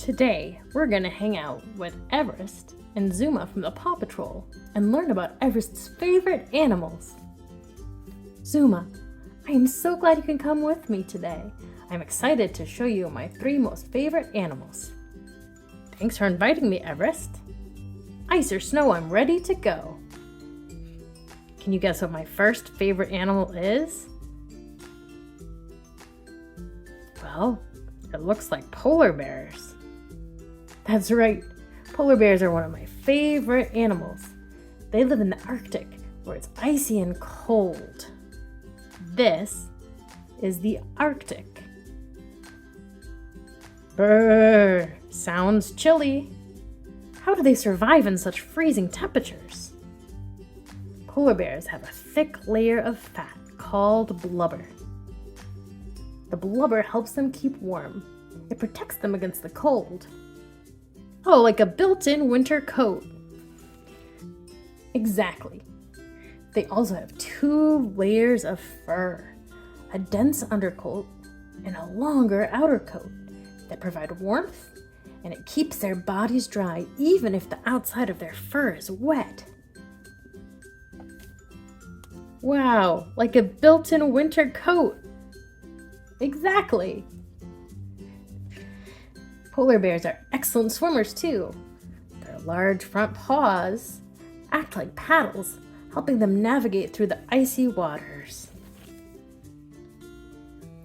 Today, we're gonna hang out with Everest and Zuma from the Paw Patrol and learn about Everest's favorite animals. Zuma, I am so glad you can come with me today. I'm excited to show you my 3 most favorite animals. Thanks for inviting me, Everest. Ice or snow, I'm ready to go. Can you guess what my first favorite animal is? Well, it looks like polar bears. That's right, polar bears are one of my favorite animals. They live in the Arctic, where it's icy and cold. This is the Arctic. Brrr, sounds chilly. How do they survive in such freezing temperatures? Polar bears have a thick layer of fat called blubber. The blubber helps them keep warm. It protects them against the cold. Oh, like a built-in winter coat. Exactly. They also have 2 layers of fur, a dense undercoat and a longer outer coat that provide warmth, and it keeps their bodies dry even if the outside of their fur is wet. Wow, like a built-in winter coat. Exactly. Polar bears are excellent swimmers too. Their large front paws act like paddles, helping them navigate through the icy waters.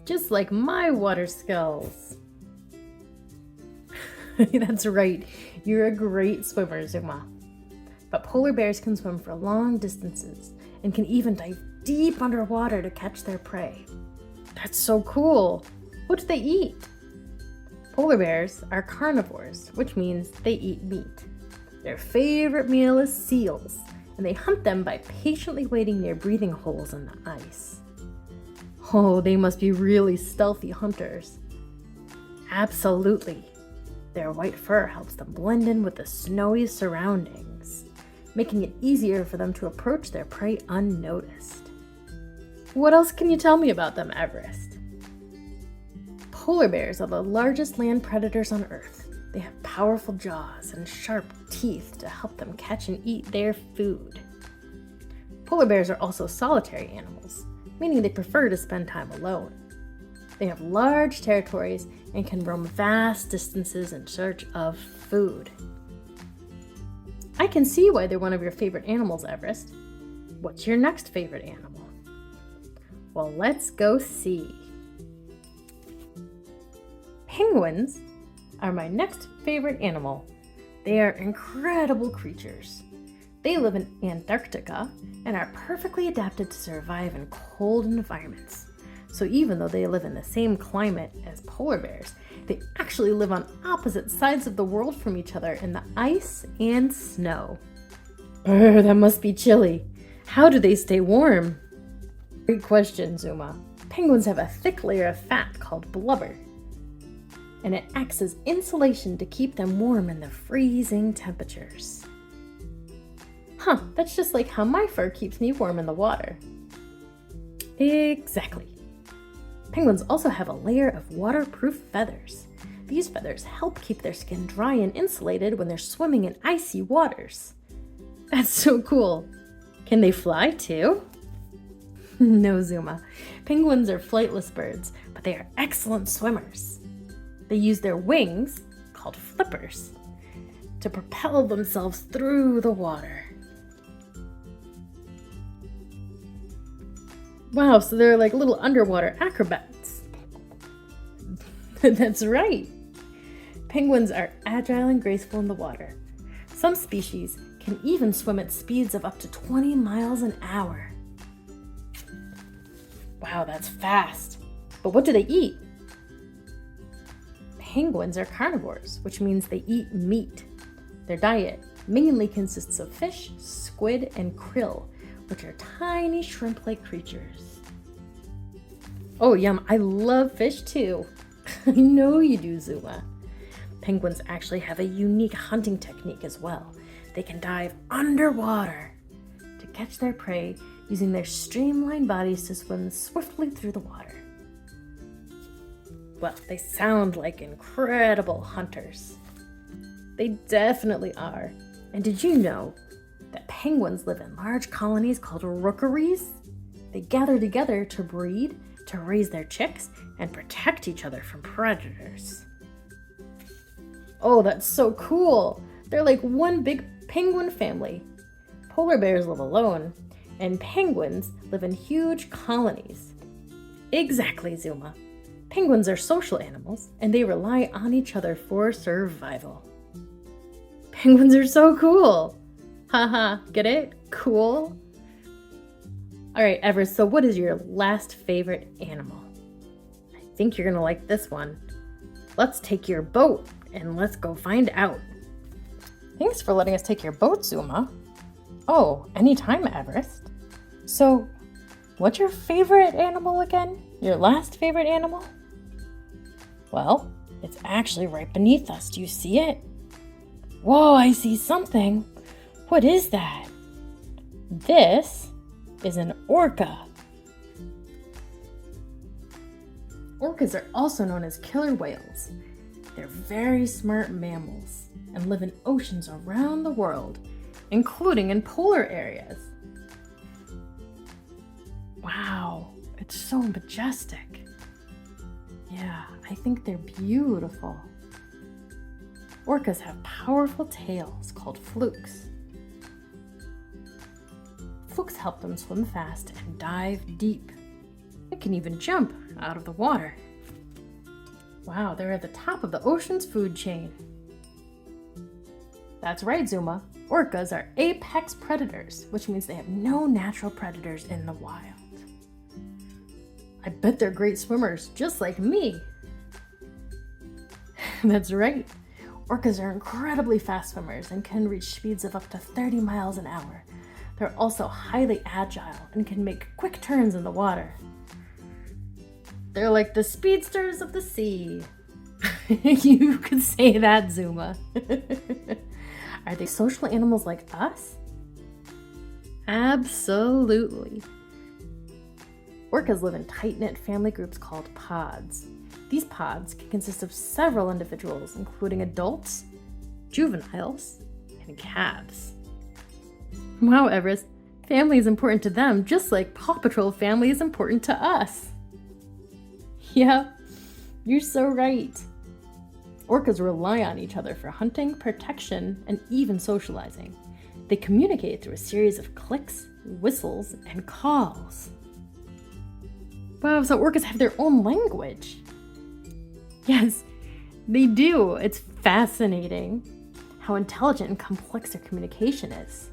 Just like my water skills. That's right, you're a great swimmer, Zuma. But polar bears can swim for long distances and can even dive deep underwater to catch their prey. That's so cool. What do they eat? Polar bears are carnivores, which means they eat meat. Their favorite meal is seals, and they hunt them by patiently waiting near breathing holes in the ice. Oh, they must be really stealthy hunters. Absolutely. Their white fur helps them blend in with the snowy surroundings, making it easier for them to approach their prey unnoticed. What else can you tell me about them, Everest? Polar bears are the largest land predators on Earth. They have powerful jaws and sharp teeth to help them catch and eat their food. Polar bears are also solitary animals, meaning they prefer to spend time alone. They have large territories and can roam vast distances in search of food. I can see why they're one of your favorite animals, Everest. What's your next favorite animal? Well, let's go see. Penguins are my next favorite animal. They are incredible creatures. They live in Antarctica and are perfectly adapted to survive in cold environments. So even though they live in the same climate as polar bears, they actually live on opposite sides of the world from each other in the ice and snow. That must be chilly. How do they stay warm? Great question, Zuma. Penguins have a thick layer of fat called blubber, and it acts as insulation to keep them warm in the freezing temperatures. That's just like how my fur keeps me warm in the water. Exactly. Penguins also have a layer of waterproof feathers. These feathers help keep their skin dry and insulated when they're swimming in icy waters. That's so cool. Can they fly too? No, Zuma. Penguins are flightless birds, but they are excellent swimmers. They use their wings, called flippers, to propel themselves through the water. Wow, so they're like little underwater acrobats. That's right. Penguins are agile and graceful in the water. Some species can even swim at speeds of up to 20 miles an hour. Wow, that's fast. But what do they eat? Penguins are carnivores, which means they eat meat. Their diet mainly consists of fish, squid, and krill, which are tiny shrimp-like creatures. Oh, yum, I love fish too. I know you do, Zuma. Penguins actually have a unique hunting technique as well. They can dive underwater to catch their prey using their streamlined bodies to swim swiftly through the water. Well, they sound like incredible hunters. They definitely are. And did you know that penguins live in large colonies called rookeries? They gather together to breed, to raise their chicks, and protect each other from predators. Oh, that's so cool! They're like one big penguin family. Polar bears live alone, and penguins live in huge colonies. Exactly, Zuma. Penguins are social animals, and they rely on each other for survival. Penguins are so cool! Haha, get it? Cool? Alright, Everest, so what is your last favorite animal? I think you're gonna like this one. Let's take your boat, and let's go find out. Thanks for letting us take your boat, Zuma. Oh, anytime, Everest. So, what's your favorite animal again? Your last favorite animal? Well, it's actually right beneath us. Do you see it? Whoa, I see something. What is that? This is an orca. Orcas are also known as killer whales. They're very smart mammals and live in oceans around the world, including in polar areas. Wow, it's so majestic. Yeah, I think they're beautiful. Orcas have powerful tails called flukes. Flukes help them swim fast and dive deep. They can even jump out of the water. Wow, they're at the top of the ocean's food chain. That's right, Zuma. Orcas are apex predators, which means they have no natural predators in the wild. I bet they're great swimmers, just like me. That's right. Orcas are incredibly fast swimmers and can reach speeds of up to 30 miles an hour. They're also highly agile and can make quick turns in the water. They're like the speedsters of the sea. You could say that, Zuma. Are they social animals like us? Absolutely. Orcas live in tight-knit family groups called pods. These pods can consist of several individuals, including adults, juveniles, and calves. Wow, Everest, family is important to them just like Paw Patrol family is important to us. Yeah, you're so right. Orcas rely on each other for hunting, protection, and even socializing. They communicate through a series of clicks, whistles, and calls. Wow, so orcas have their own language. Yes, they do. It's fascinating how intelligent and complex their communication is.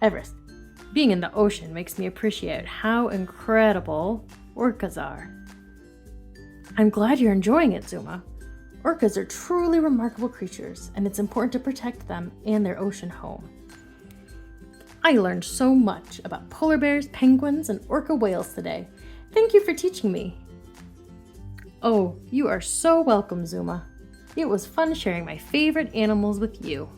Everest, being in the ocean makes me appreciate how incredible orcas are. I'm glad you're enjoying it, Zuma. Orcas are truly remarkable creatures, and it's important to protect them and their ocean home. I learned so much about polar bears, penguins, and orca whales today. Thank you for teaching me. Oh, you are so welcome, Zuma. It was fun sharing my favorite animals with you.